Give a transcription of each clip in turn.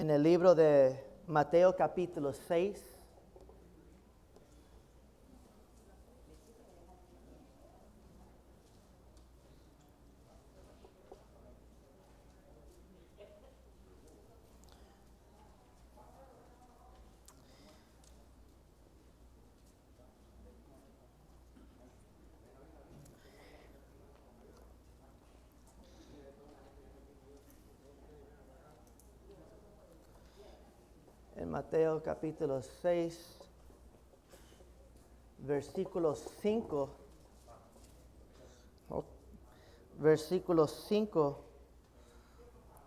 en el libro de Mateo capítulo 6. En Mateo capítulo 6, versículos 5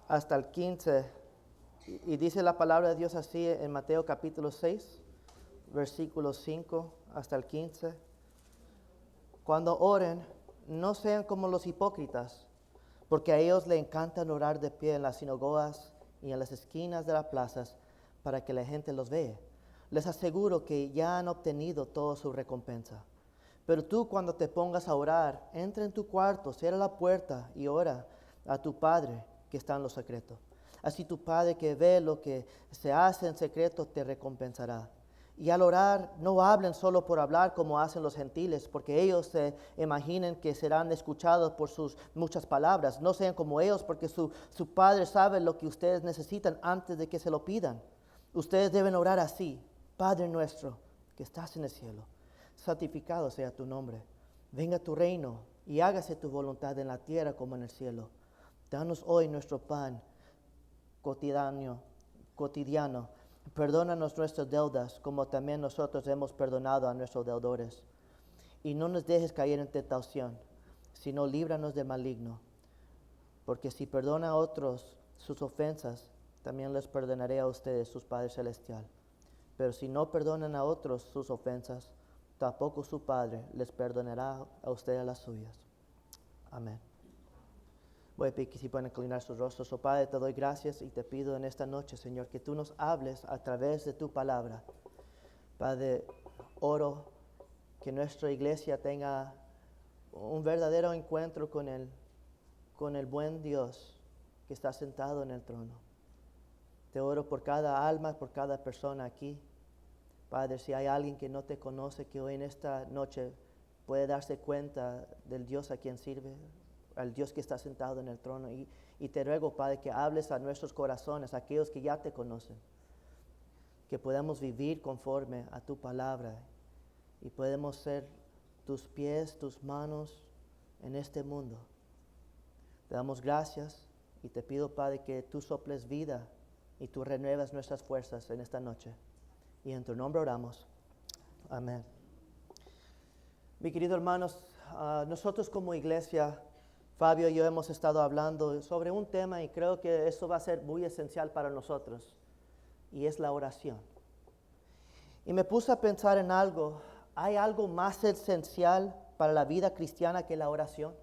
hasta el 15. Y dice la palabra de Dios así en Mateo capítulo 6, versículos 5 hasta el 15. Cuando oren, no sean como los hipócritas, porque a ellos les encanta orar de pie en las sinagogas y en las esquinas de las plazas para que la gente los vea. Les aseguro que ya han obtenido toda su recompensa. Pero tú, cuando te pongas a orar, entra en tu cuarto, cierra la puerta y ora a tu Padre que está en lo secreto. Así tu Padre que ve lo que se hace en secreto te recompensará. Y al orar, no hablen solo por hablar como hacen los gentiles, porque ellos se imaginan que serán escuchados por sus muchas palabras. No sean como ellos, porque su Padre sabe lo que ustedes necesitan antes de que se lo pidan. Ustedes deben orar así: Padre nuestro que estás en el cielo, santificado sea tu nombre. Venga tu reino y hágase tu voluntad en la tierra como en el cielo. Danos hoy nuestro pan cotidiano. Perdónanos nuestras deudas, como también nosotros hemos perdonado a nuestros deudores. Y no nos dejes caer en tentación, sino líbranos del maligno. Porque si perdona a otros sus ofensas, también les perdonaré a ustedes, sus Padre Celestial. Pero si no perdonan a otros sus ofensas, tampoco su Padre les perdonará a ustedes las suyas. Amén. Voy a pedir que si pueden inclinar sus rostros. Oh Padre, te doy gracias y te pido en esta noche, Señor, que tú nos hables a través de tu palabra. Padre, oro que nuestra iglesia tenga un verdadero encuentro con el buen Dios que está sentado en el trono. Te oro por cada alma, por cada persona aquí. Padre, si hay alguien que no te conoce, que hoy en esta noche puede darse cuenta del Dios a quien sirve, al Dios que está sentado en el trono. Y te ruego, Padre, que hables a nuestros corazones, a aquellos que ya te conocen, que podamos vivir conforme a tu palabra y podemos ser tus pies, tus manos en este mundo. Te damos gracias y te pido, Padre, que tú soples vida y tú renuevas nuestras fuerzas en esta noche. Y en tu nombre oramos. Amén. Mi querido hermanos, nosotros como iglesia, Fabio y yo hemos estado hablando sobre un tema y creo que eso va a ser muy esencial para nosotros, y es la oración. Y me puse a pensar en algo. ¿Hay algo más esencial para la vida cristiana que la oración?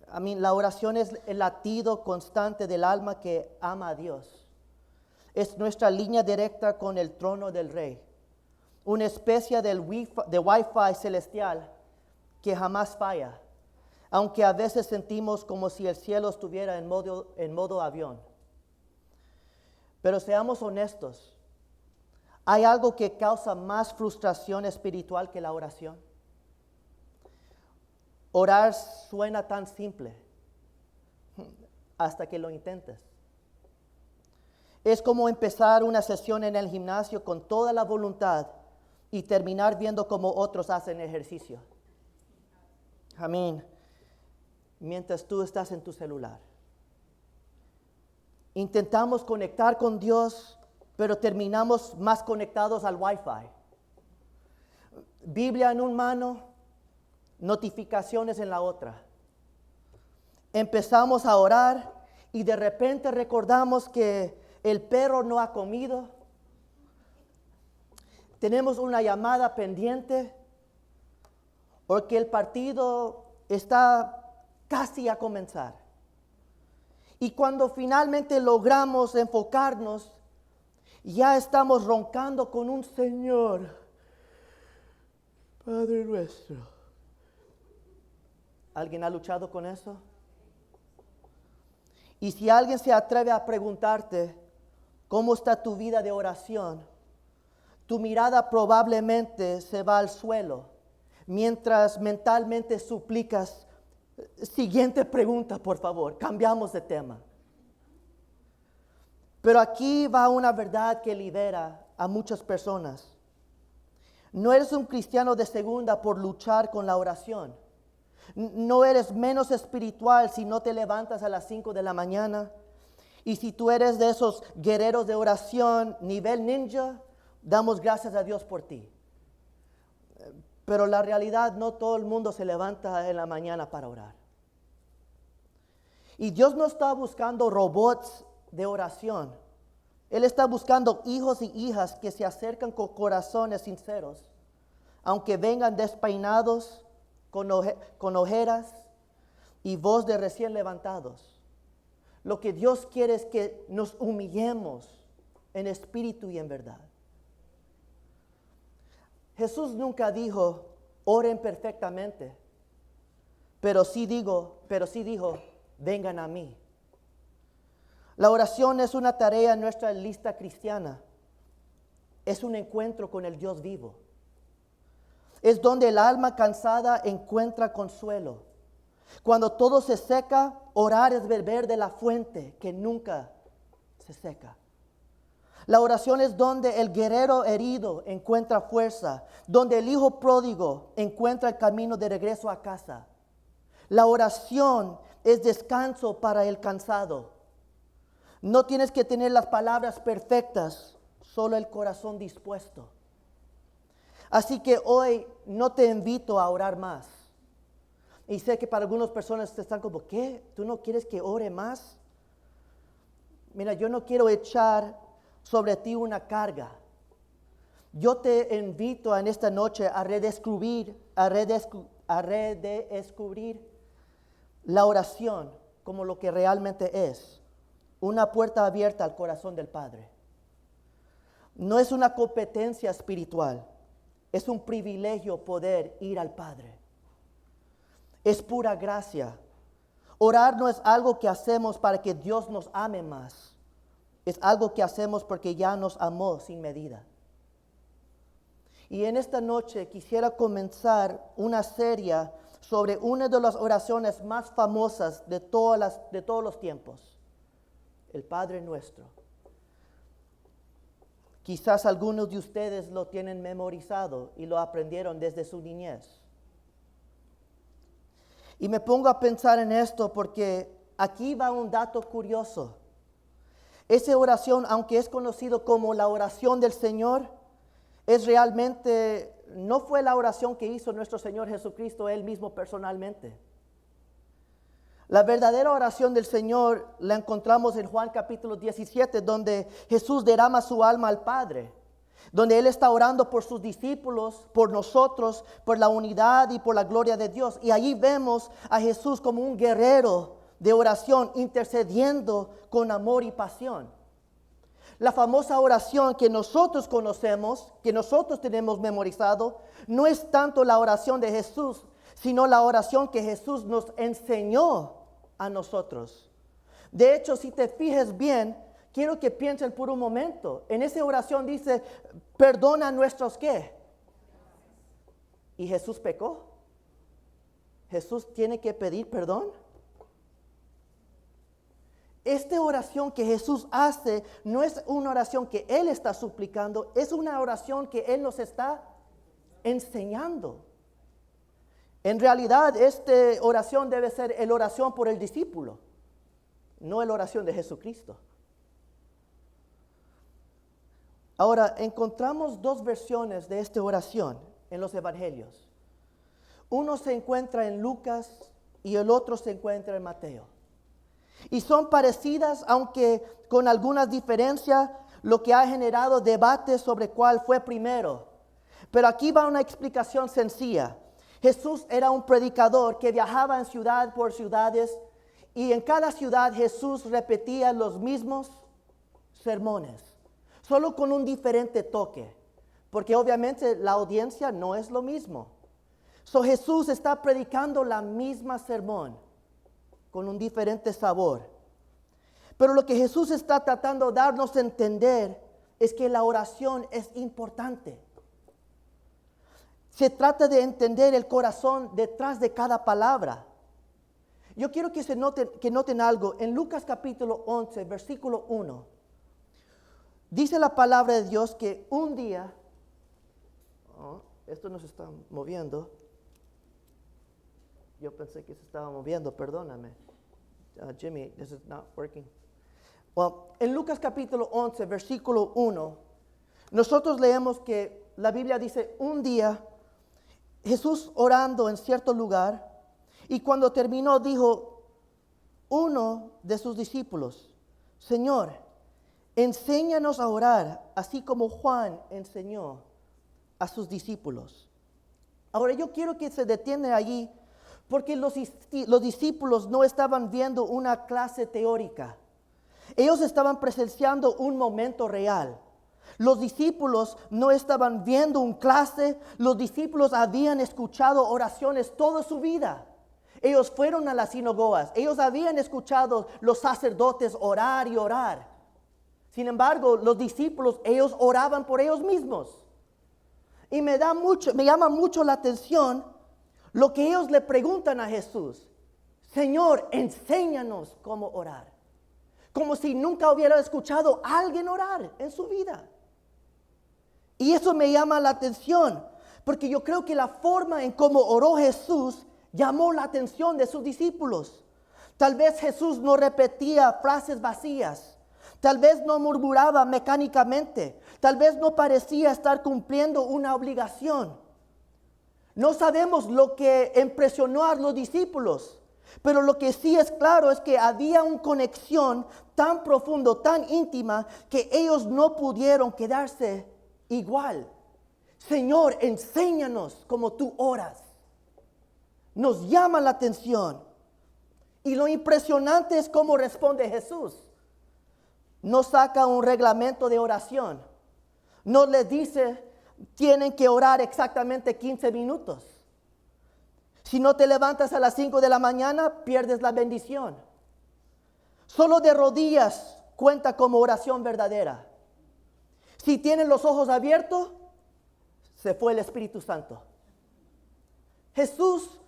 La oración es el latido constante del alma que ama a Dios. Es nuestra línea directa con el trono del Rey. Una especie de Wi-Fi celestial que jamás falla, aunque a veces sentimos como si el cielo estuviera en modo avión. Pero seamos honestos, ¿hay algo que causa más frustración espiritual que la oración? Orar suena tan simple hasta que lo intentes. Es como empezar una sesión en el gimnasio con toda la voluntad y terminar viendo cómo otros hacen ejercicio. Mientras tú estás en tu celular. Intentamos conectar con Dios, pero terminamos más conectados al Wi-Fi. Biblia en una mano, notificaciones en la otra. Empezamos a orar y de repente recordamos que el perro no ha comido. Tenemos una llamada pendiente porque el partido está casi a comenzar. Y cuando finalmente logramos enfocarnos, ya estamos roncando con un Señor, Padre nuestro. ¿Alguien ha luchado con eso? Y si alguien se atreve a preguntarte cómo está tu vida de oración, tu mirada probablemente se va al suelo, mientras mentalmente suplicas, siguiente pregunta, por favor, cambiamos de tema. Pero aquí va una verdad que libera a muchas personas. No eres un cristiano de segunda por luchar con la oración. No eres menos espiritual si no te levantas a las 5 de la mañana. Y si tú eres de esos guerreros de oración nivel ninja, damos gracias a Dios por ti. Pero la realidad, no todo el mundo se levanta en la mañana para orar. Y Dios no está buscando robots de oración. Él está buscando hijos y hijas que se acercan con corazones sinceros, aunque vengan despeinados, con ojeras y voz de recién levantados. Lo que Dios quiere es que nos humillemos en espíritu y en verdad. Jesús nunca dijo, oren perfectamente, pero sí dijo, vengan a mí. La oración es una tarea en nuestra lista cristiana. Es un encuentro con el Dios vivo. Es donde el alma cansada encuentra consuelo. Cuando todo se seca, orar es beber de la fuente que nunca se seca. La oración es donde el guerrero herido encuentra fuerza, donde el hijo pródigo encuentra el camino de regreso a casa. La oración es descanso para el cansado. No tienes que tener las palabras perfectas, solo el corazón dispuesto. Así que hoy no te invito a orar más. Y sé que para algunas personas te están como, ¿qué? ¿Tú no quieres que ore más? Mira, yo no quiero echar sobre ti una carga. Yo te invito en esta noche a redescubrir la oración como lo que realmente es. Una puerta abierta al corazón del Padre. No es una competencia espiritual. Es un privilegio poder ir al Padre. Es pura gracia. Orar no es algo que hacemos para que Dios nos ame más. Es algo que hacemos porque ya nos amó sin medida. Y en esta noche quisiera comenzar una serie sobre una de las oraciones más famosas de todos los tiempos. El Padre Nuestro. Quizás algunos de ustedes lo tienen memorizado y lo aprendieron desde su niñez. Y me pongo a pensar en esto porque aquí va un dato curioso. Esa oración, aunque es conocido como la oración del Señor, no fue la oración que hizo nuestro Señor Jesucristo Él mismo personalmente. La verdadera oración del Señor la encontramos en Juan capítulo 17, donde Jesús derrama su alma al Padre, donde Él está orando por sus discípulos, por nosotros, por la unidad y por la gloria de Dios. Y allí vemos a Jesús como un guerrero de oración, intercediendo con amor y pasión. La famosa oración que nosotros conocemos, que nosotros tenemos memorizado, no es tanto la oración de Jesús, sino la oración que Jesús nos enseñó a nosotros. De hecho, si te fijas bien, quiero que piensen por un momento. En esa oración dice, perdona nuestros ¿qué? ¿Y Jesús pecó? ¿Jesús tiene que pedir perdón? Esta oración que Jesús hace no es una oración que Él está suplicando, es una oración que Él nos está enseñando. En realidad, esta oración debe ser la oración por el discípulo, no la oración de Jesucristo. Ahora, encontramos dos versiones de esta oración en los evangelios. Uno se encuentra en Lucas y el otro se encuentra en Mateo. Y son parecidas, aunque con algunas diferencias, lo que ha generado debate sobre cuál fue primero. Pero aquí va una explicación sencilla. Jesús era un predicador que viajaba en ciudad por ciudades y en cada ciudad Jesús repetía los mismos sermones, solo con un diferente toque, porque obviamente la audiencia no es lo mismo. Jesús está predicando la misma sermón con un diferente sabor. Pero lo que Jesús está tratando de darnos a entender es que la oración es importante. Se trata de entender el corazón detrás de cada palabra. Yo quiero que noten algo. En Lucas capítulo 11, versículo 1, dice la palabra de Dios que un día, esto no se está moviendo. Yo pensé que se estaba moviendo, perdóname. Jimmy, this is not working. Well, en Lucas capítulo 11, versículo 1, nosotros leemos que la Biblia dice, un día Jesús orando en cierto lugar, y cuando terminó dijo uno de sus discípulos, Señor, enséñanos a orar, así como Juan enseñó a sus discípulos. Ahora yo quiero que se detenga allí, porque los discípulos no estaban viendo una clase teórica. Ellos estaban presenciando un momento real. Los discípulos no estaban viendo una clase. Los discípulos habían escuchado oraciones toda su vida. Ellos fueron a las sinagogas. Ellos habían escuchado los sacerdotes orar y orar. Sin embargo, los discípulos, ellos oraban por ellos mismos. Y me llama mucho la atención lo que ellos le preguntan a Jesús. Señor, enséñanos cómo orar. Como si nunca hubiera escuchado a alguien orar en su vida. Y eso me llama la atención, porque yo creo que la forma en cómo oró Jesús llamó la atención de sus discípulos. Tal vez Jesús no repetía frases vacías. Tal vez no murmuraba mecánicamente. Tal vez no parecía estar cumpliendo una obligación. No sabemos lo que impresionó a los discípulos. Pero lo que sí es claro es que había una conexión tan profunda, tan íntima, que ellos no pudieron quedarse igual. Señor, enséñanos como tú oras. Nos llama la atención. Y lo impresionante es cómo responde Jesús. No saca un reglamento de oración. No les dice, tienen que orar exactamente 15 minutos. Si no te levantas a las 5 de la mañana, pierdes la bendición. Solo de rodillas cuenta como oración verdadera. Si tienes los ojos abiertos, se fue el Espíritu Santo. Jesús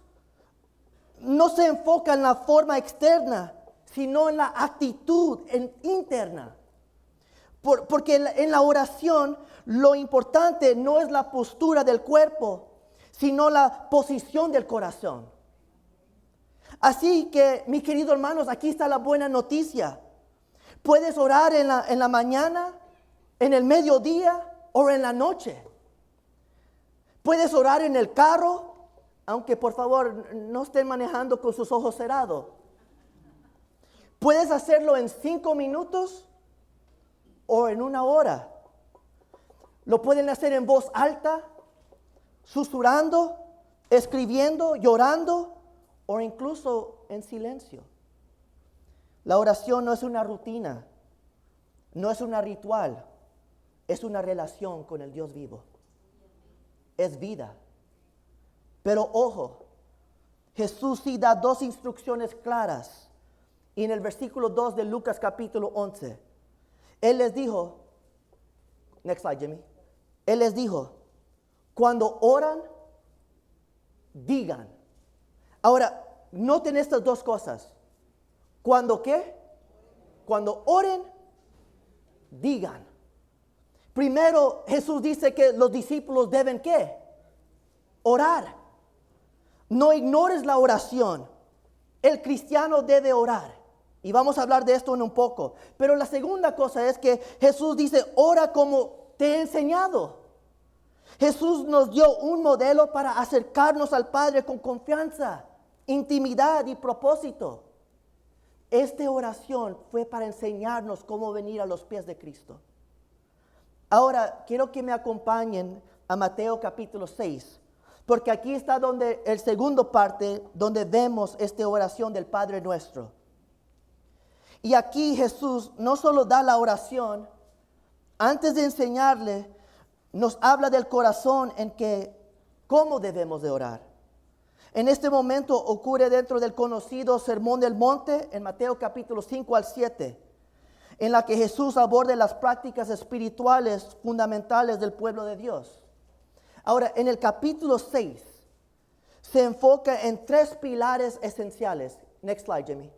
no se enfoca en la forma externa, sino en la actitud interna. Porque en la oración lo importante no es la postura del cuerpo, sino la posición del corazón. Así que, mis queridos hermanos, aquí está la buena noticia. Puedes orar en la mañana, en el mediodía o en la noche. Puedes orar en el carro, aunque por favor no estén manejando con sus ojos cerrados. Puedes hacerlo en 5 minutos o en 1 hora. Lo pueden hacer en voz alta, susurrando, escribiendo, llorando o incluso en silencio. La oración no es una rutina, no es una ritual, es una relación con el Dios vivo. Es vida. Pero ojo, Jesús sí da 2 instrucciones claras. Y en el versículo 2 de Lucas capítulo 11, Él les dijo, next slide Jimmy, Él les dijo, cuando oran, digan. Ahora, noten estas 2 cosas. ¿Cuándo qué? Cuando oren, digan. Primero, Jesús dice que los discípulos deben ¿qué? Orar. No ignores la oración. El cristiano debe orar. Y vamos a hablar de esto en un poco. Pero la segunda cosa es que Jesús dice, ora como te he enseñado. Jesús nos dio un modelo para acercarnos al Padre con confianza, intimidad y propósito. Esta oración fue para enseñarnos cómo venir a los pies de Cristo. Ahora, quiero que me acompañen a Mateo capítulo 6, porque aquí está donde el segundo parte, donde vemos esta oración del Padre Nuestro. Y aquí Jesús no solo da la oración, antes de enseñarle, nos habla del corazón en que, cómo debemos de orar. En este momento ocurre dentro del conocido Sermón del Monte, en Mateo capítulo 5 al 7. en la que Jesús aborda las prácticas espirituales fundamentales del pueblo de Dios. Ahora, en el capítulo 6 se enfoca en 3 pilares esenciales. Next slide, Jimmy.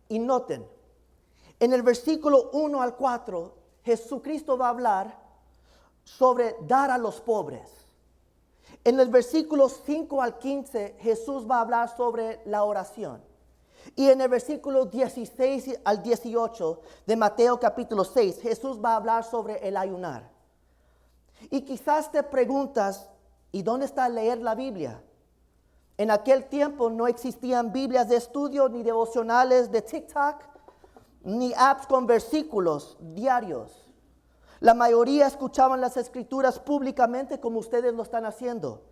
Y noten, en el versículo 1 al 4, Jesucristo va a hablar sobre dar a los pobres. En el versículo 5 al 15, Jesús va a hablar sobre la oración. Y en el versículo 16 al 18 de Mateo capítulo 6, Jesús va a hablar sobre el ayunar. Y quizás te preguntas, ¿y dónde está leer la Biblia? En aquel tiempo no existían Biblias de estudio, ni devocionales de TikTok, ni apps con versículos diarios. La mayoría escuchaban las escrituras públicamente como ustedes lo están haciendo.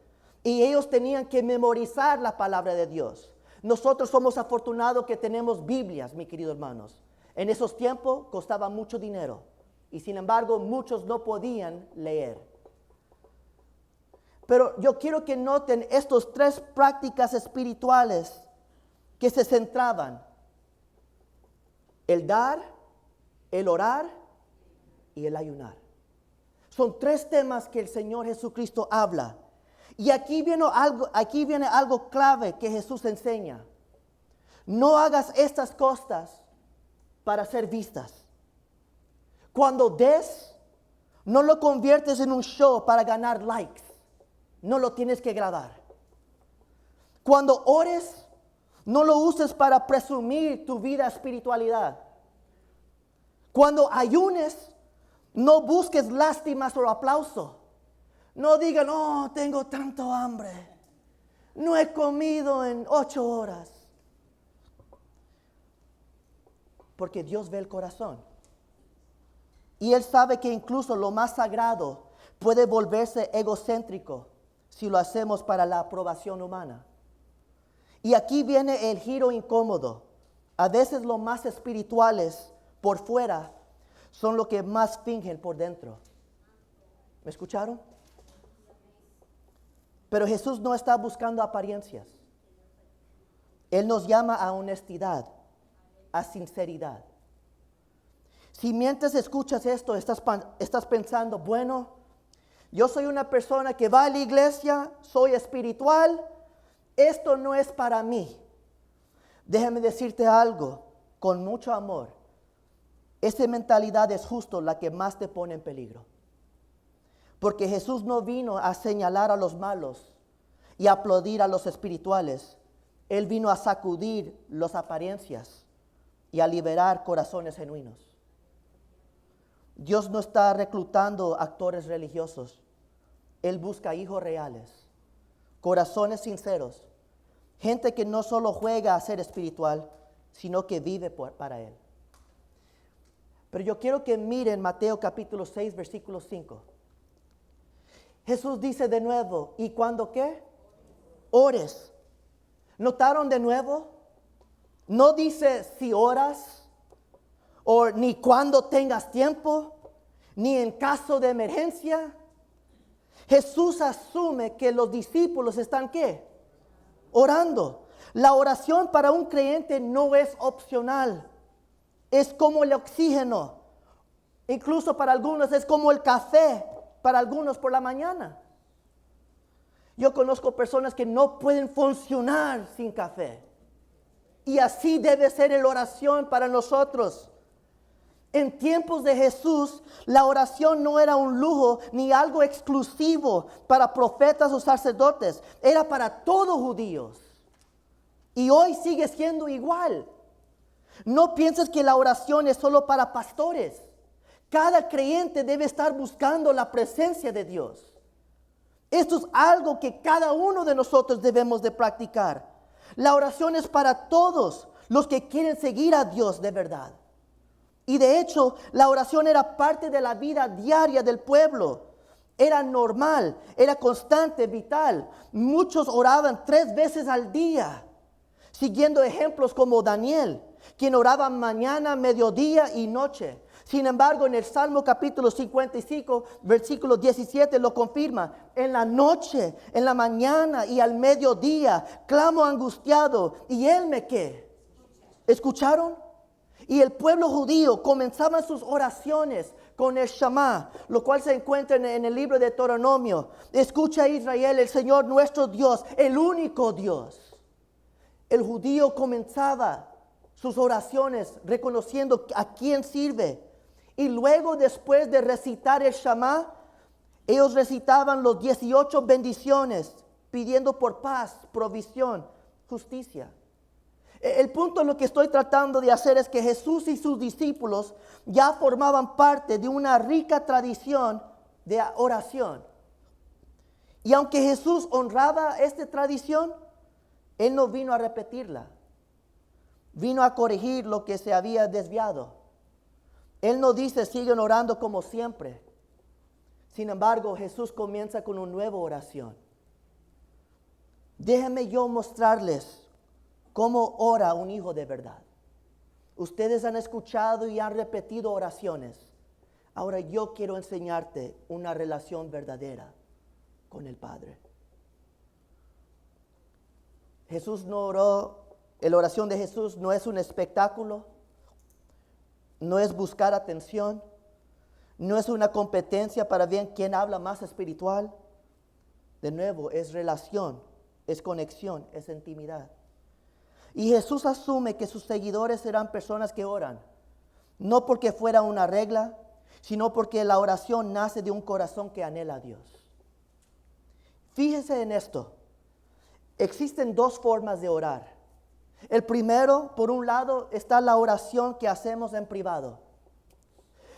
Y ellos tenían que memorizar la palabra de Dios. Nosotros somos afortunados que tenemos Biblias, mis queridos hermanos. En esos tiempos costaba mucho dinero. Y sin embargo, muchos no podían leer. Pero yo quiero que noten estas 3 prácticas espirituales que se centraban. El dar, el orar y el ayunar. Son 3 temas que el Señor Jesucristo habla. Y aquí viene algo clave que Jesús enseña. No hagas estas cosas para ser vistas. Cuando des, no lo conviertes en un show para ganar likes. No lo tienes que grabar. Cuando ores, no lo uses para presumir tu vida espiritualidad. Cuando ayunes, no busques lástimas o aplauso. No digan, oh, tengo tanto hambre. No he comido en 8 horas. Porque Dios ve el corazón. Y Él sabe que incluso lo más sagrado puede volverse egocéntrico si lo hacemos para la aprobación humana. Y aquí viene el giro incómodo. A veces los más espirituales por fuera son los que más fingen por dentro. ¿Me escucharon? Pero Jesús no está buscando apariencias. Él nos llama a honestidad, a sinceridad. Si mientras escuchas esto estás pensando, bueno, yo soy una persona que va a la iglesia, soy espiritual, esto no es para mí. Déjame decirte algo, con mucho amor. Esa mentalidad es justo la que más te pone en peligro. Porque Jesús no vino a señalar a los malos y a aplaudir a los espirituales. Él vino a sacudir las apariencias y a liberar corazones genuinos. Dios no está reclutando actores religiosos. Él busca hijos reales, corazones sinceros, gente que no solo juega a ser espiritual, sino que vive para Él. Pero yo quiero que miren Mateo capítulo 6, versículo 5. Jesús dice de nuevo, ¿y cuándo qué? Ores. ¿Notaron de nuevo? No dice si oras, o ni cuando tengas tiempo, ni en caso de emergencia. Jesús asume que los discípulos están ¿qué? Orando. La oración para un creyente no es opcional. Es como el oxígeno. Incluso para algunos es como el café, para algunos por la mañana. Yo conozco personas que no pueden funcionar sin café. Y así debe ser la oración para nosotros. En tiempos de Jesús, la oración no era un lujo ni algo exclusivo para profetas o sacerdotes. Era para todos judíos. Y hoy sigue siendo igual. No pienses que la oración es solo para pastores. Cada creyente debe estar buscando la presencia de Dios. Esto es algo que cada uno de nosotros debemos de practicar. La oración es para todos los que quieren seguir a Dios de verdad. Y de hecho, la oración era parte de la vida diaria del pueblo. Era normal, era constante, vital. Muchos oraban 3 veces al día, siguiendo ejemplos como Daniel, quien oraba mañana, mediodía y noche. Sin embargo, en el Salmo capítulo 55, versículo 17 lo confirma. En la noche, en la mañana y al mediodía, clamo angustiado y Él me ¿qué? ¿Escucharon? Y el pueblo judío comenzaba sus oraciones con el Shema, lo cual se encuentra en el libro de Deuteronomio. Escucha, Israel, el Señor nuestro Dios, el único Dios. El judío comenzaba sus oraciones reconociendo a quién sirve. Y luego, después de recitar el Shema, ellos recitaban los 18 bendiciones, pidiendo por paz, provisión, justicia. El punto en lo que estoy tratando de hacer es que Jesús y sus discípulos ya formaban parte de una rica tradición de oración. Y aunque Jesús honraba esta tradición, Él no vino a repetirla. Vino a corregir lo que se había desviado. Él no dice siguen orando como siempre. Sin embargo, Jesús comienza con una nueva oración. Déjenme yo mostrarles cómo ora un hijo de verdad. Ustedes han escuchado y han repetido oraciones. Ahora yo quiero enseñarte una relación verdadera con el Padre. Jesús no oró, la oración de Jesús no es un espectáculo, no es buscar atención, no es una competencia para ver quién habla más espiritual. De nuevo, es relación, es conexión, es intimidad. Y Jesús asume que sus seguidores serán personas que oran, no porque fuera una regla, sino porque la oración nace de un corazón que anhela a Dios. Fíjese en esto. Existen dos formas de orar. El primero, por un lado, está la oración que hacemos en privado.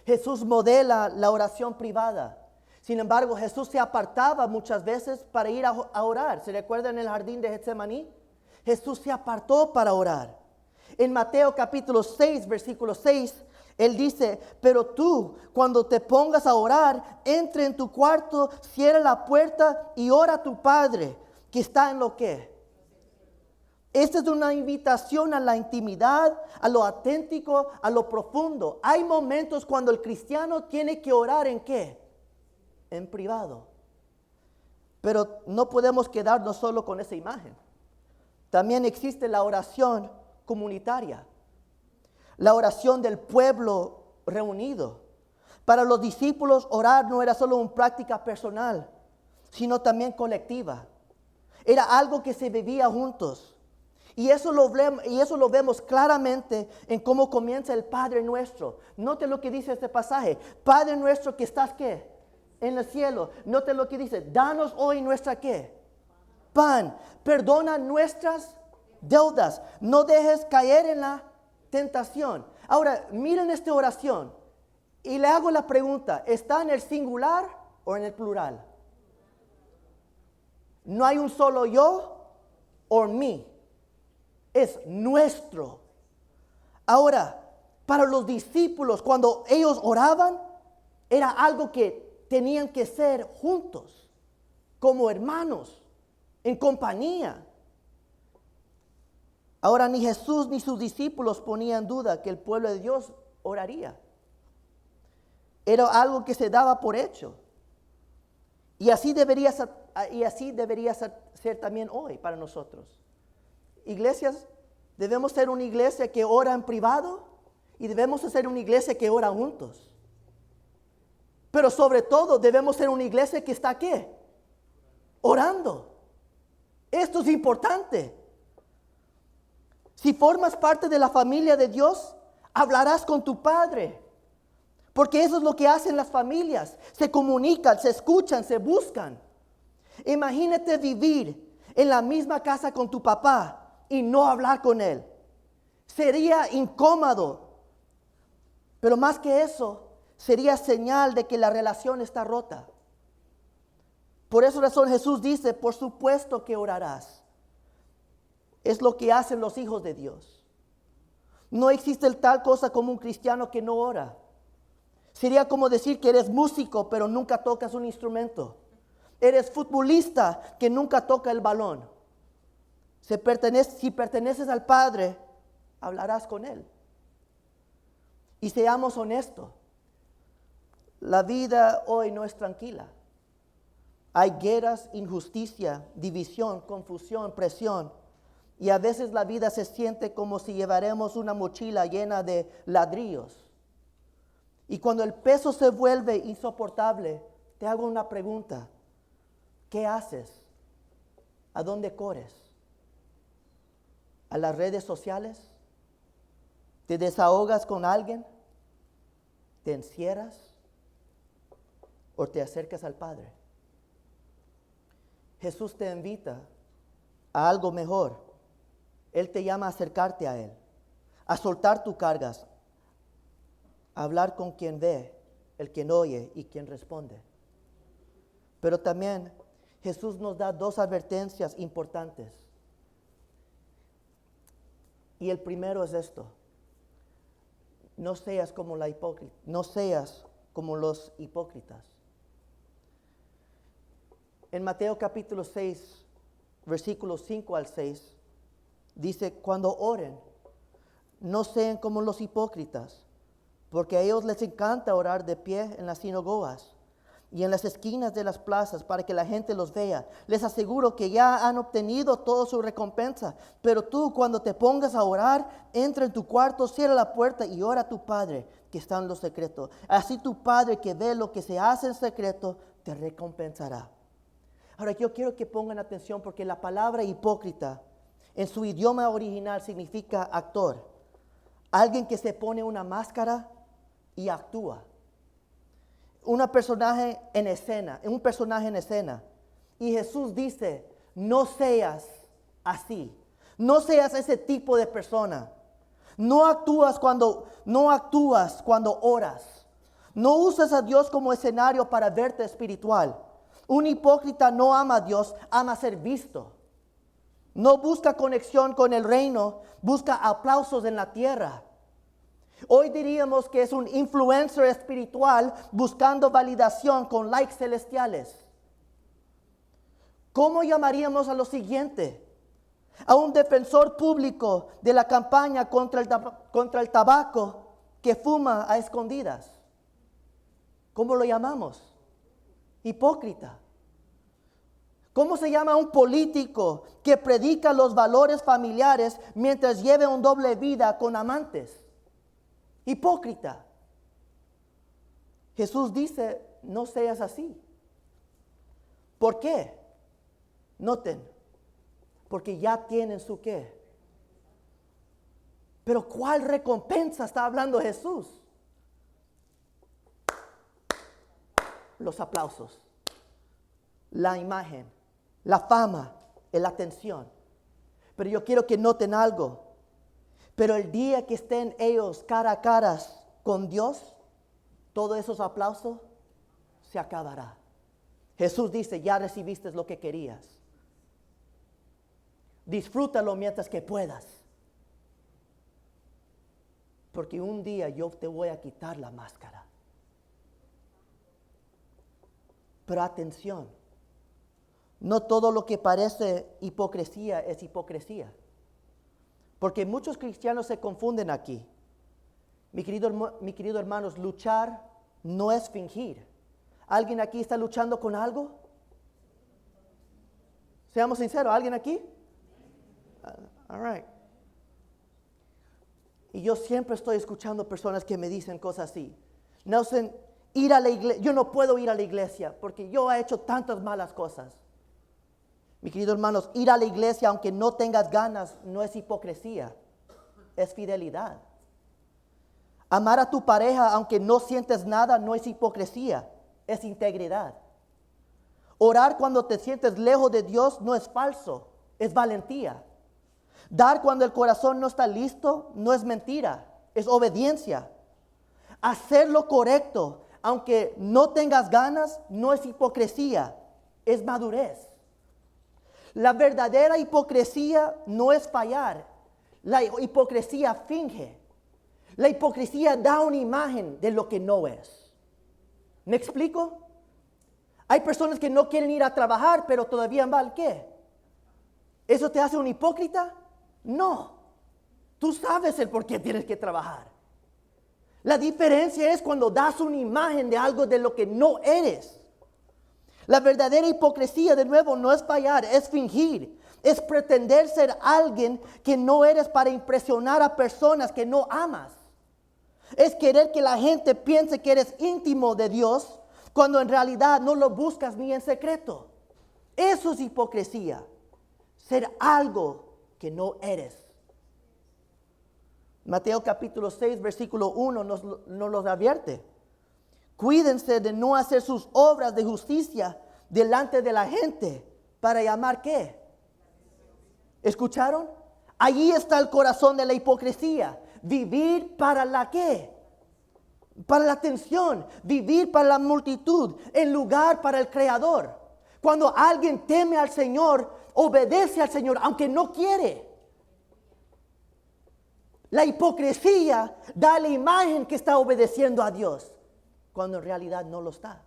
Jesús modela la oración privada. Sin embargo, Jesús se apartaba muchas veces para ir a orar. ¿Se recuerda en el jardín de Getsemaní? Jesús se apartó para orar. En Mateo capítulo 6, versículo 6, Él dice, pero tú, cuando te pongas a orar, entra en tu cuarto, cierra la puerta y ora a tu Padre, que está en lo que. Esta es una invitación a la intimidad, a lo auténtico, a lo profundo. Hay momentos cuando el cristiano tiene que orar ¿en qué? En privado. Pero no podemos quedarnos solo con esa imagen. También existe la oración comunitaria, la oración del pueblo reunido. Para los discípulos, orar no era solo una práctica personal, sino también colectiva. Era algo que se vivía juntos. Y eso lo vemos claramente en cómo comienza el Padre Nuestro. Note lo que dice este pasaje. Padre Nuestro que estás, ¿qué? En el cielo. Note lo que dice. Danos hoy nuestra, ¿qué? Pan. Perdona nuestras deudas. No dejes caer en la tentación. Ahora, miren esta oración. Y le hago la pregunta. ¿Está en el singular o en el plural? No hay un solo yo o mí. Es nuestro. Ahora, para los discípulos, cuando ellos oraban, era algo que tenían que ser juntos, como hermanos, en compañía. Ahora, ni Jesús ni sus discípulos ponían en duda que el pueblo de Dios oraría. Era algo que se daba por hecho. Y así debería ser también hoy para nosotros. Iglesias, debemos ser una iglesia que ora en privado y debemos ser una iglesia que ora juntos. Pero sobre todo debemos ser una iglesia que está ¿qué? Orando. Esto es importante. Si formas parte de la familia de Dios, hablarás con tu Padre. Porque eso es lo que hacen las familias. Se comunican, se escuchan, se buscan. Imagínate vivir en la misma casa con tu papá y no hablar con él. Sería incómodo. Pero más que eso, sería señal de que la relación está rota. Por esa razón Jesús dice, por supuesto que orarás. Es lo que hacen los hijos de Dios. No existe tal cosa como un cristiano que no ora. Sería como decir que eres músico pero nunca tocas un instrumento. Eres futbolista que nunca toca el balón. Si perteneces al Padre, hablarás con Él. Y seamos honestos. La vida hoy no es tranquila. Hay guerras, injusticia, división, confusión, presión. Y a veces la vida se siente como si llevaremos una mochila llena de ladrillos. Y cuando el peso se vuelve insoportable, te hago una pregunta. ¿Qué haces? ¿A dónde corres? ¿A las redes sociales? ¿Te desahogas con alguien? ¿Te encierras? ¿O te acercas al Padre? Jesús te invita a algo mejor. Él te llama a acercarte a Él, a soltar tus cargas, a hablar con quien ve, el quien oye y quien responde. Pero también Jesús nos da dos advertencias importantes. Y el primero es esto: no seas como los hipócritas. En Mateo capítulo 6, versículos 5 al 6, dice: cuando oren, no sean como los hipócritas, porque a ellos les encanta orar de pie en las sinagogas y en las esquinas de las plazas para que la gente los vea. Les aseguro que ya han obtenido toda su recompensa. Pero tú, cuando te pongas a orar, entra en tu cuarto, cierra la puerta y ora a tu Padre que está en lo secreto. Así tu Padre que ve lo que se hace en secreto te recompensará. Ahora yo quiero que pongan atención, porque la palabra hipócrita en su idioma original significa actor. Alguien que se pone una máscara y actúa. Un personaje en escena. Y Jesús dice: no seas así. No seas ese tipo de persona. No actúas cuando oras. No usas a Dios como escenario para verte espiritual. Un hipócrita no ama a Dios, ama ser visto. No busca conexión con el reino, busca aplausos en la tierra. Hoy diríamos que es un influencer espiritual buscando validación con likes celestiales. ¿Cómo llamaríamos a lo siguiente? A un defensor público de la campaña contra el tabaco que fuma a escondidas. ¿Cómo lo llamamos? Hipócrita. ¿Cómo se llama a un político que predica los valores familiares mientras lleva una doble vida con amantes? Hipócrita. Jesús dice: no seas así. ¿Por qué? Noten, porque ya tienen su qué. Pero ¿cuál recompensa está hablando Jesús? Los aplausos, la imagen, la fama, la atención. Pero yo quiero que noten algo. Pero el día que estén ellos cara a cara con Dios, todos esos aplausos se acabará. Jesús dice: ya recibiste lo que querías. Disfrútalo mientras que puedas. Porque un día yo te voy a quitar la máscara. Pero atención, no todo lo que parece hipocresía es hipocresía. Porque muchos cristianos se confunden aquí. Mi querido hermanos, luchar no es fingir. ¿Alguien aquí está luchando con algo? Seamos sinceros, ¿alguien aquí? All right. Y yo siempre estoy escuchando personas que me dicen cosas así. Nelson, ir a la iglesia, yo no puedo ir a la iglesia porque yo he hecho tantas malas cosas. Mi querido hermanos, ir a la iglesia aunque no tengas ganas no es hipocresía, es fidelidad. Amar a tu pareja aunque no sientes nada no es hipocresía, es integridad. Orar cuando te sientes lejos de Dios no es falso, es valentía. Dar cuando el corazón no está listo no es mentira, es obediencia. Hacer lo correcto aunque no tengas ganas no es hipocresía, es madurez. La verdadera hipocresía no es fallar. La hipocresía finge. La hipocresía da una imagen de lo que no es. ¿Me explico? Hay personas que no quieren ir a trabajar, pero todavía van, ¿qué? ¿Eso te hace un hipócrita? No. Tú sabes el por qué tienes que trabajar. La diferencia es cuando das una imagen de algo de lo que no eres. La verdadera hipocresía, de nuevo, no es fallar, es fingir. Es pretender ser alguien que no eres para impresionar a personas que no amas. Es querer que la gente piense que eres íntimo de Dios cuando en realidad no lo buscas ni en secreto. Eso es hipocresía. Ser algo que no eres. Mateo capítulo 6, versículo 1 nos los advierte. Cuídense de no hacer sus obras de justicia delante de la gente para llamar ¿qué? ¿Escucharon? Allí está el corazón de la hipocresía. Vivir para la ¿qué? Para la atención. Vivir para la multitud en lugar para el Creador. Cuando alguien teme al Señor, obedece al Señor aunque no quiere. La hipocresía da la imagen que está obedeciendo a Dios, cuando en realidad no lo está.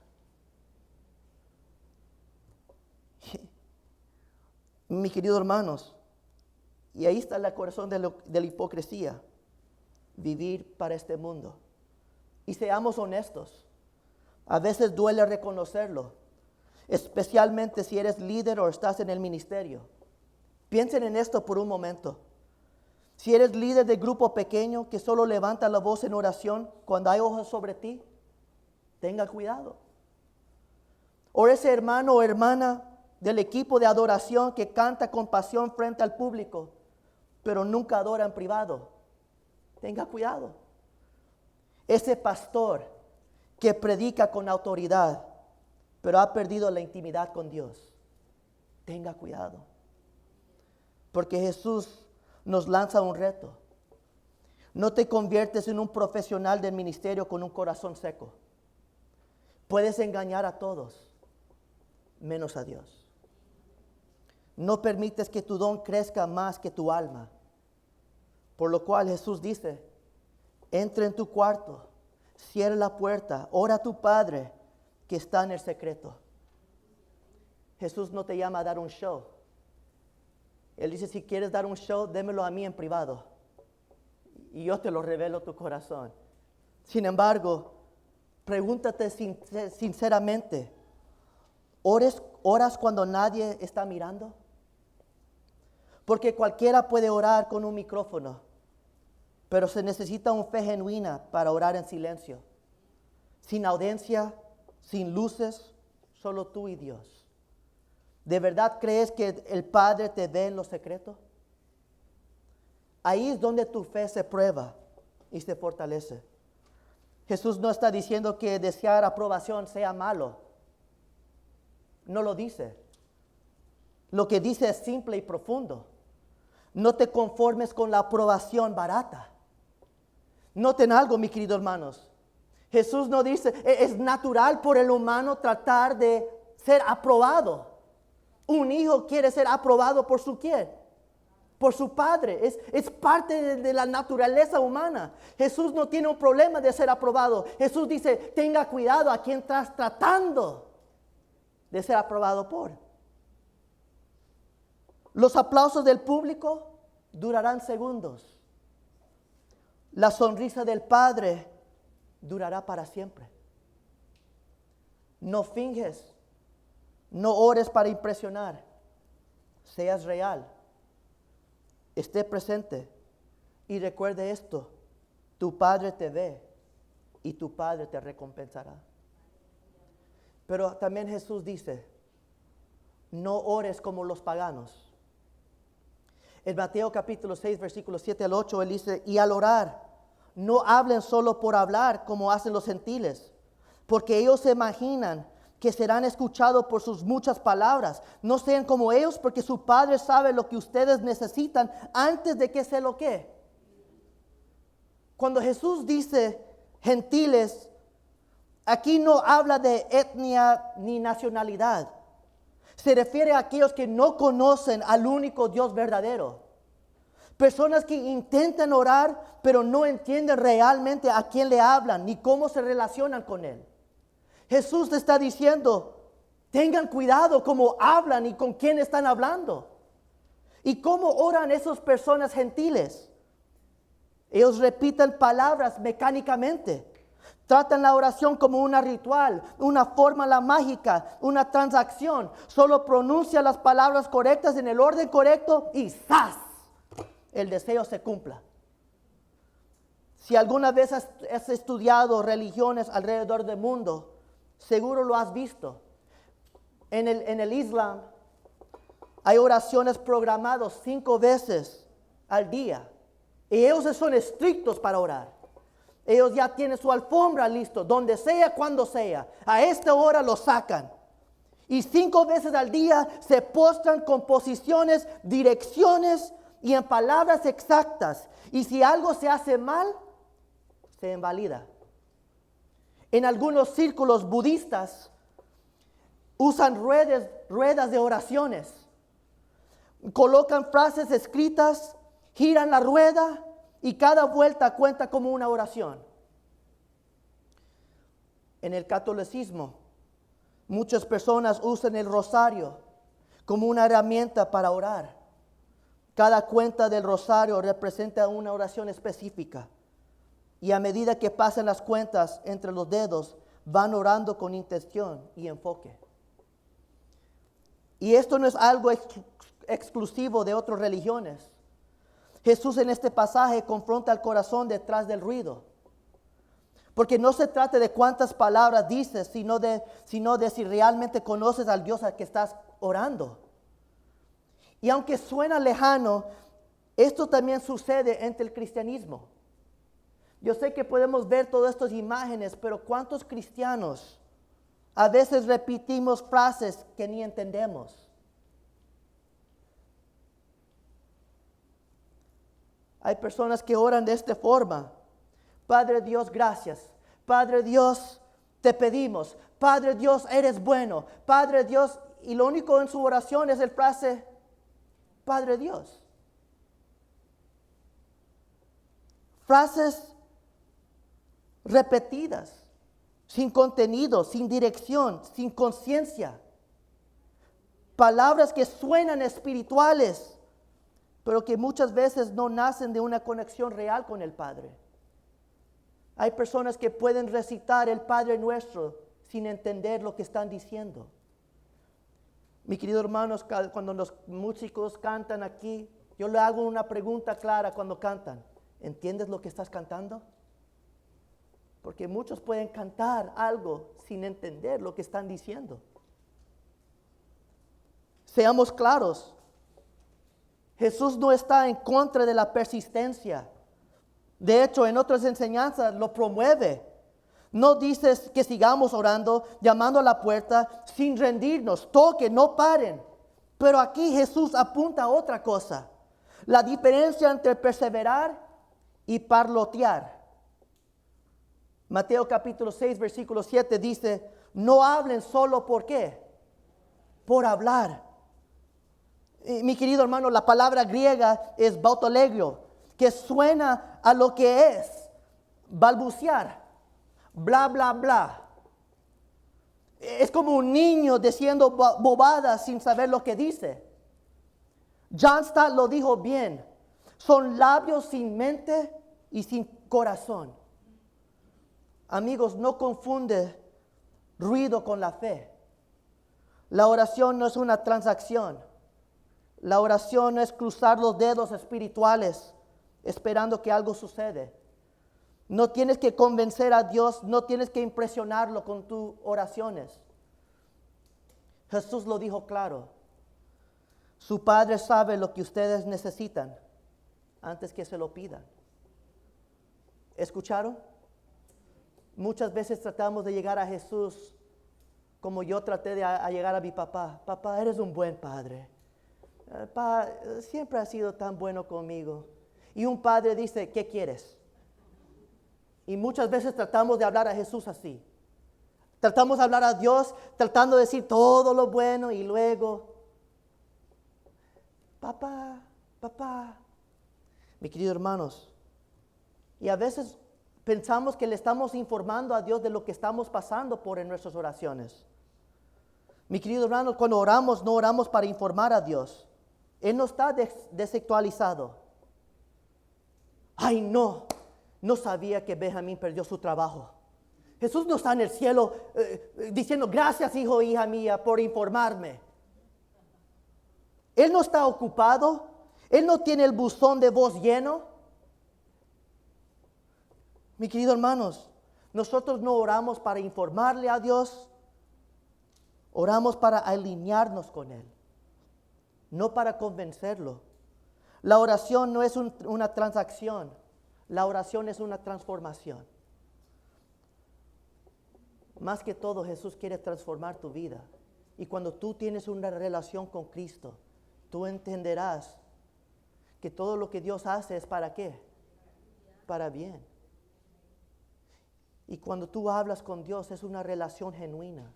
Mis queridos hermanos, y ahí está el corazón de la hipocresía, vivir para este mundo. Y seamos honestos, a veces duele reconocerlo, especialmente si eres líder o estás en el ministerio. Piensen en esto por un momento. Si eres líder de grupo pequeño que solo levanta la voz en oración cuando hay ojos sobre ti, tenga cuidado. O ese hermano o hermana del equipo de adoración que canta con pasión frente al público, pero nunca adora en privado, tenga cuidado. Ese pastor que predica con autoridad, pero ha perdido la intimidad con Dios, tenga cuidado. Porque Jesús nos lanza un reto. No te conviertes en un profesional del ministerio con un corazón seco. Puedes engañar a todos, menos a Dios. No permites que tu don crezca más que tu alma. Por lo cual Jesús dice, entra en tu cuarto, cierra la puerta, ora a tu Padre que está en el secreto. Jesús no te llama a dar un show. Él dice, si quieres dar un show, démelo a mí en privado. Y yo te lo revelo tu corazón. Sin embargo, pregúntate sinceramente, ¿oras cuando nadie está mirando? Porque cualquiera puede orar con un micrófono, pero se necesita una fe genuina para orar en silencio. Sin audiencia, sin luces, solo tú y Dios. ¿De verdad crees que el Padre te ve en lo secreto? Ahí es donde tu fe se prueba y se fortalece. Jesús no está diciendo que desear aprobación sea malo. No lo dice. Lo que dice es simple y profundo. No te conformes con la aprobación barata. Noten algo, mis queridos hermanos. Jesús no dice, es natural por el humano tratar de ser aprobado. Un hijo quiere ser aprobado por su ¿quién? Por su padre. Es parte de la naturaleza humana. Jesús no tiene un problema de ser aprobado. Jesús dice, tenga cuidado a quien estás tratando de ser aprobado por. Los aplausos del público durarán segundos. La sonrisa del Padre durará para siempre. No finges. No ores para impresionar. Seas real. Esté presente. Y recuerde esto. Tu Padre te ve y tu Padre te recompensará. Pero también Jesús dice, no ores como los paganos. En Mateo capítulo 6, versículos 7 al 8, Él dice, y al orar, no hablen solo por hablar como hacen los gentiles, porque ellos se imaginan que serán escuchados por sus muchas palabras. No sean como ellos, porque su Padre sabe lo que ustedes necesitan antes de que se lo que. Cuando Jesús dice gentiles, aquí no habla de etnia ni nacionalidad. Se refiere a aquellos que no conocen al único Dios verdadero. Personas que intentan orar, pero no entienden realmente a quién le hablan ni cómo se relacionan con Él. Jesús te está diciendo, tengan cuidado cómo hablan y con quién están hablando. ¿Y cómo oran esas personas gentiles? Ellos repiten palabras mecánicamente. Tratan la oración como una ritual, una fórmula mágica, una transacción. Solo pronuncia las palabras correctas en el orden correcto y ¡zas! El deseo se cumpla. Si alguna vez has estudiado religiones alrededor del mundo, seguro lo has visto. En el Islam hay oraciones programadas 5 veces al día. Y ellos son estrictos para orar. Ellos ya tienen su alfombra listo, donde sea, cuando sea. A esta hora lo sacan. Y 5 veces al día se postran con posiciones, direcciones y en palabras exactas. Y si algo se hace mal, se invalida. En algunos círculos budistas usan ruedas de oraciones. Colocan frases escritas, giran la rueda y cada vuelta cuenta como una oración. En el catolicismo, muchas personas usan el rosario como una herramienta para orar. Cada cuenta del rosario representa una oración específica. Y a medida que pasan las cuentas entre los dedos, van orando con intención y enfoque. Y esto no es algo exclusivo de otras religiones. Jesús en este pasaje confronta el corazón detrás del ruido. Porque no se trata de cuántas palabras dices, sino de si realmente conoces al Dios al que estás orando. Y aunque suena lejano, esto también sucede entre el cristianismo. Yo sé que podemos ver todas estas imágenes, pero ¿cuántos cristianos a veces repetimos frases que ni entendemos? Hay personas que oran de esta forma. Padre Dios, gracias. Padre Dios, te pedimos. Padre Dios, eres bueno. Padre Dios, y lo único en su oración es el frase, Padre Dios. Frases repetidas, sin contenido, sin dirección, sin conciencia. Palabras que suenan espirituales, pero que muchas veces no nacen de una conexión real con el Padre. Hay personas que pueden recitar el Padre Nuestro sin entender lo que están diciendo. Mi querido hermanos, cuando los músicos cantan aquí, yo le hago una pregunta clara cuando cantan. ¿Entiendes lo que estás cantando? Porque muchos pueden cantar algo sin entender lo que están diciendo. Seamos claros. Jesús no está en contra de la persistencia. De hecho, en otras enseñanzas lo promueve. No dices que sigamos orando, llamando a la puerta, sin rendirnos. Toquen, no paren. Pero aquí Jesús apunta a otra cosa. La diferencia entre perseverar y parlotear. Mateo capítulo 6, versículo 7 dice, no hablen solo ¿por qué? Por hablar. Mi querido hermano, la palabra griega es bautolegio, que suena a lo que es balbucear, bla, bla, bla. Es como un niño diciendo bobadas sin saber lo que dice. John Stott lo dijo bien, son labios sin mente y sin corazón. Amigos, no confunde ruido con la fe. La oración no es una transacción. La oración no es cruzar los dedos espirituales esperando que algo suceda. No tienes que convencer a Dios, no tienes que impresionarlo con tus oraciones. Jesús lo dijo claro. Su Padre sabe lo que ustedes necesitan antes que se lo pidan. ¿Escucharon? Muchas veces tratamos de llegar a Jesús como yo traté de llegar a mi papá. Papá, eres un buen padre. Papá, siempre has sido tan bueno conmigo. Y un padre dice, ¿qué quieres? Y muchas veces tratamos de hablar a Jesús así. Tratamos de hablar a Dios tratando de decir todo lo bueno y luego, papá, papá. Mi queridos hermanos, y a veces pensamos que le estamos informando a Dios de lo que estamos pasando por en nuestras oraciones. Mi querido hermano, cuando oramos, no oramos para informar a Dios. Él no está desactualizado. Ay, no sabía que Benjamín perdió su trabajo. Jesús no está en el cielo diciendo, gracias hijo, hija mía, por informarme. Él no está ocupado. Él no tiene el buzón de voz lleno. Mi querido hermanos, nosotros no oramos para informarle a Dios. Oramos para alinearnos con Él, no para convencerlo. La oración no es una transacción. La oración es una transformación. Más que todo, Jesús quiere transformar tu vida. Y cuando tú tienes una relación con Cristo, tú entenderás que todo lo que Dios hace es ¿para qué? Para bien. Y cuando tú hablas con Dios es una relación genuina.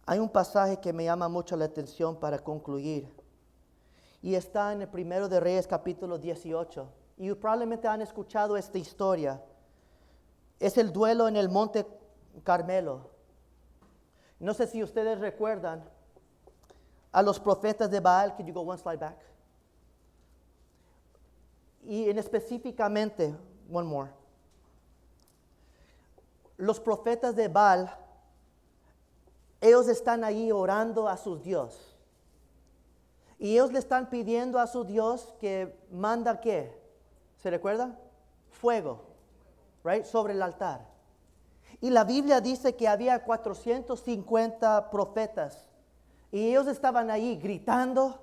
Hay un pasaje que me llama mucho la atención para concluir. Y está en el Primero de Reyes capítulo 18. Y probablemente han escuchado esta historia. Es el duelo en el Monte Carmelo. No sé si ustedes recuerdan a los profetas de Baal. Could you go one slide back? Y en específicamente, one more. Los profetas de Baal, ellos están ahí orando a sus dioses. Y ellos le están pidiendo a su Dios que manda ¿qué? ¿Se recuerda? Fuego, right? Sobre el altar. Y la Biblia dice que había 450 profetas. Y ellos estaban ahí gritando,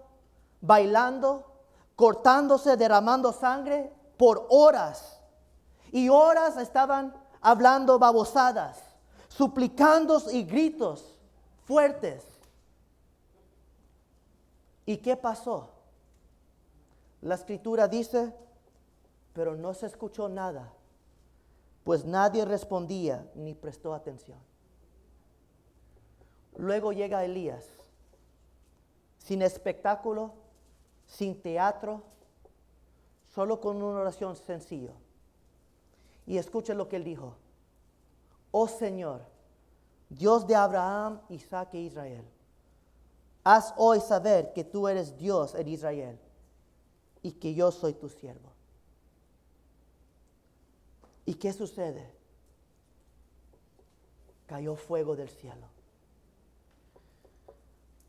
bailando, cortándose, derramando sangre por horas. Y horas estaban hablando babosadas, suplicando y gritos fuertes. ¿Y qué pasó? La escritura dice, pero no se escuchó nada, pues nadie respondía ni prestó atención. Luego llega Elías, sin espectáculo, sin teatro, solo con una oración sencilla. Y escucha lo que él dijo. Oh Señor, Dios de Abraham, Isaac e Israel, haz hoy saber que tú eres Dios en Israel y que yo soy tu siervo. ¿Y qué sucede? Cayó fuego del cielo.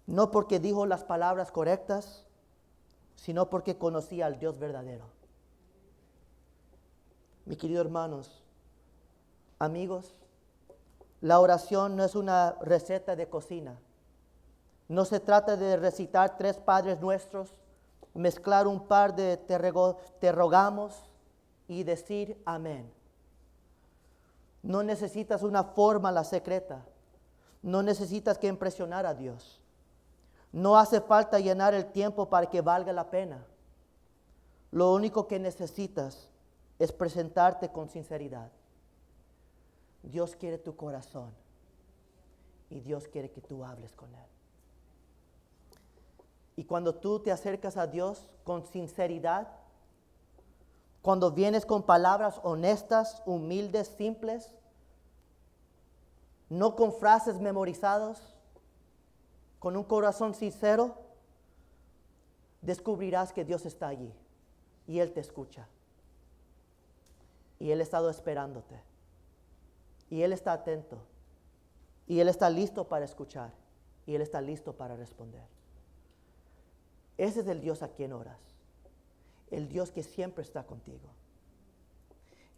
No porque dijo las palabras correctas, sino porque conocía al Dios verdadero. Mis queridos hermanos, amigos, la oración no es una receta de cocina. No se trata de recitar 3 Padres Nuestros, mezclar un par de te rogamos y decir amén. No necesitas una fórmula secreta. No necesitas que impresionar a Dios. No hace falta llenar el tiempo para que valga la pena. Lo único que necesitas es presentarte con sinceridad. Dios quiere tu corazón y Dios quiere que tú hables con Él. Y cuando tú te acercas a Dios con sinceridad, cuando vienes con palabras honestas, humildes, simples, no con frases memorizadas, con un corazón sincero, descubrirás que Dios está allí y Él te escucha. Y Él ha estado esperándote. Y Él está atento. Y Él está listo para escuchar. Y Él está listo para responder. Ese es el Dios a quien oras. El Dios que siempre está contigo.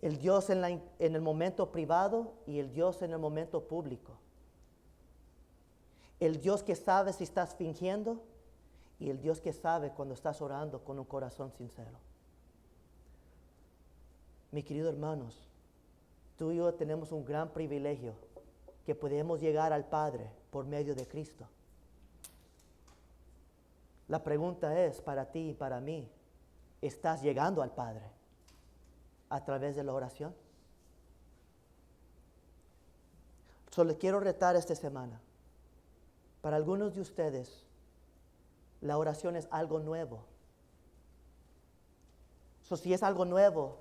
El Dios en el momento privado y el Dios en el momento público. El Dios que sabe si estás fingiendo y el Dios que sabe cuando estás orando con un corazón sincero. Mis queridos hermanos, tú y yo tenemos un gran privilegio que podemos llegar al Padre por medio de Cristo. La pregunta es para ti y para mí, ¿estás llegando al Padre a través de la oración? Solo les quiero retar esta semana. Para algunos de ustedes, la oración es algo nuevo. Si es algo nuevo,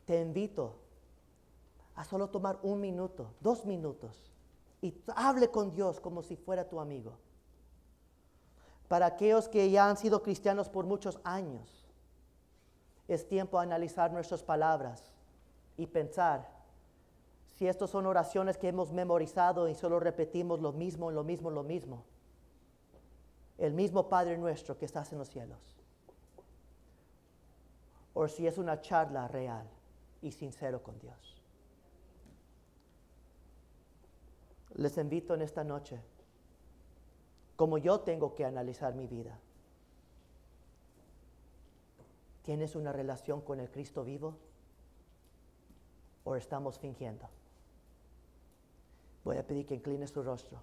te invito a solo tomar 1 minuto, 2 minutos y hable con Dios como si fuera tu amigo. Para aquellos que ya han sido cristianos por muchos años, es tiempo de analizar nuestras palabras y pensar si estas son oraciones que hemos memorizado y solo repetimos lo mismo, lo mismo, lo mismo. El mismo Padre nuestro que estás en los cielos. O si es una charla real y sincero con Dios. Les invito en esta noche, como yo tengo que analizar mi vida. ¿Tienes una relación con el Cristo vivo? ¿O estamos fingiendo? Voy a pedir que incline su rostro.